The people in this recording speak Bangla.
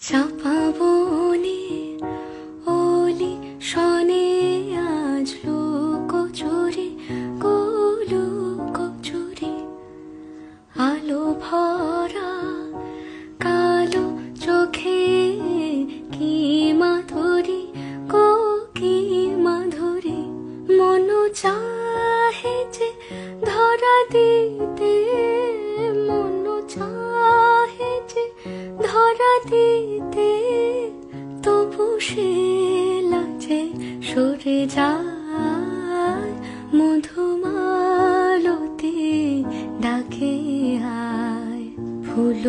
চাপা বনে অলি শনে আজ লুকোচুরি লুকোচুরি আলো ভরা কালো চোখে কি মাধুরী কি মাধুরী মন চাহে যে ধরা দিতে মন চাহে যে ধরা দিতে তবু সে লাজে সরে যায় মধুমালতি ডাকে আয় ফুল